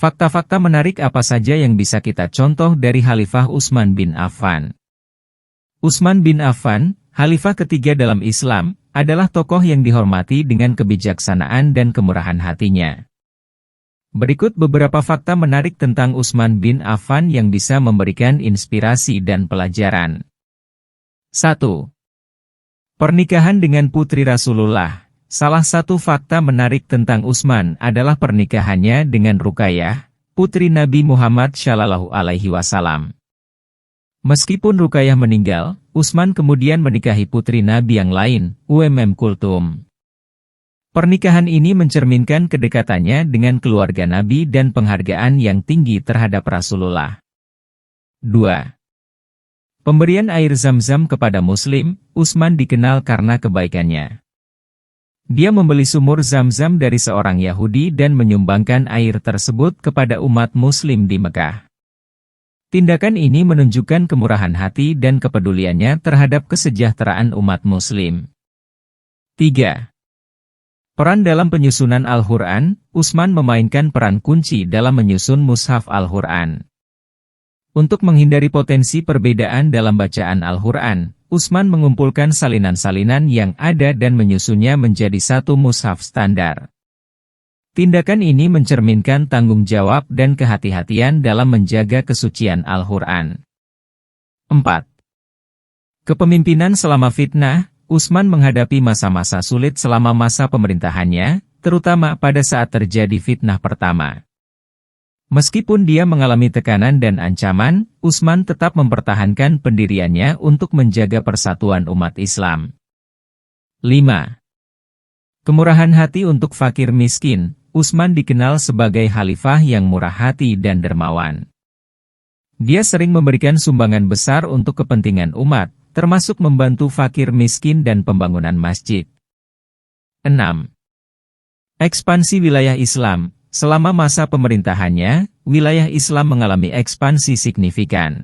Fakta-fakta menarik apa saja yang bisa kita contoh dari Khalifah Utsman bin Affan? Utsman bin Affan, Khalifah ketiga dalam Islam, adalah tokoh yang dihormati dengan kebijaksanaan dan kemurahan hatinya. Berikut beberapa fakta menarik tentang Utsman bin Affan yang bisa memberikan inspirasi dan pelajaran. 1. Pernikahan dengan putri Rasulullah. Salah satu fakta menarik tentang Utsman adalah pernikahannya dengan Ruqayyah, putri Nabi Muhammad SAW. Meskipun Ruqayyah meninggal, Utsman kemudian menikahi putri Nabi yang lain, Kulthum. Pernikahan ini mencerminkan kedekatannya dengan keluarga Nabi dan penghargaan yang tinggi terhadap Rasulullah. 2. Pemberian air Zam-Zam kepada Muslim. Utsman dikenal karena kebaikannya. Dia membeli sumur Zam-Zam dari seorang Yahudi dan menyumbangkan air tersebut kepada umat Muslim di Mekah. Tindakan ini menunjukkan kemurahan hati dan kepeduliannya terhadap kesejahteraan umat Muslim. 3. Peran dalam penyusunan Al-Quran. Utsman memainkan peran kunci dalam menyusun mushaf Al-Quran. Untuk menghindari potensi perbedaan dalam bacaan Al-Quran, Utsman mengumpulkan salinan-salinan yang ada dan menyusunnya menjadi satu mushaf standar. Tindakan ini mencerminkan tanggung jawab dan kehati-hatian dalam menjaga kesucian Al-Quran. 4. Kepemimpinan selama fitnah. Utsman menghadapi masa-masa sulit selama masa pemerintahannya, terutama pada saat terjadi fitnah pertama. Meskipun dia mengalami tekanan dan ancaman, Utsman tetap mempertahankan pendiriannya untuk menjaga persatuan umat Islam. 5. Kemurahan hati untuk fakir miskin. Utsman dikenal sebagai khalifah yang murah hati dan dermawan. Dia sering memberikan sumbangan besar untuk kepentingan umat, termasuk membantu fakir miskin dan pembangunan masjid. 6. Ekspansi wilayah Islam. Selama masa pemerintahannya, wilayah Islam mengalami ekspansi signifikan.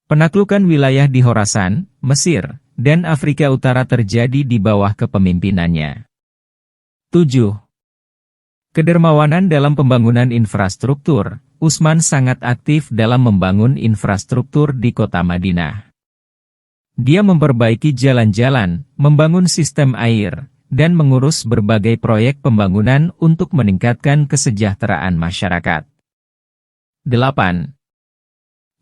Penaklukan wilayah di Khorasan, Mesir, dan Afrika Utara terjadi di bawah kepemimpinannya. 7. Kedermawanan dalam pembangunan infrastruktur. Utsman sangat aktif dalam membangun infrastruktur di kota Madinah. Dia memperbaiki jalan-jalan, membangun sistem air, dan mengurus berbagai proyek pembangunan untuk meningkatkan kesejahteraan masyarakat. 8.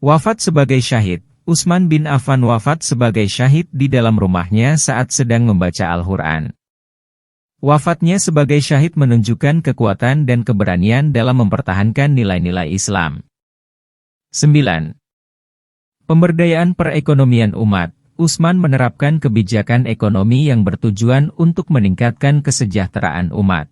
Wafat sebagai syahid. Utsman bin Affan wafat sebagai syahid di dalam rumahnya saat sedang membaca Al-Quran. Wafatnya sebagai syahid menunjukkan kekuatan dan keberanian dalam mempertahankan nilai-nilai Islam. 9. Pemberdayaan perekonomian umat. Utsman menerapkan kebijakan ekonomi yang bertujuan untuk meningkatkan kesejahteraan umat.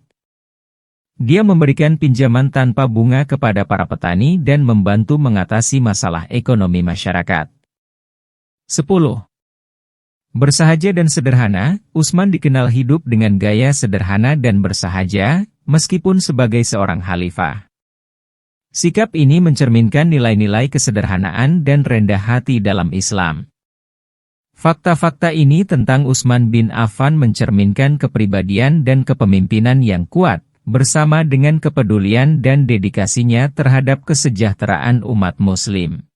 Dia memberikan pinjaman tanpa bunga kepada para petani dan membantu mengatasi masalah ekonomi masyarakat. 10. Bersahaja dan sederhana. Utsman dikenal hidup dengan gaya sederhana dan bersahaja, meskipun sebagai seorang khalifah. Sikap ini mencerminkan nilai-nilai kesederhanaan dan rendah hati dalam Islam. Fakta-fakta ini tentang Utsman bin Affan mencerminkan kepribadian dan kepemimpinan yang kuat, bersama dengan kepedulian dan dedikasinya terhadap kesejahteraan umat Muslim.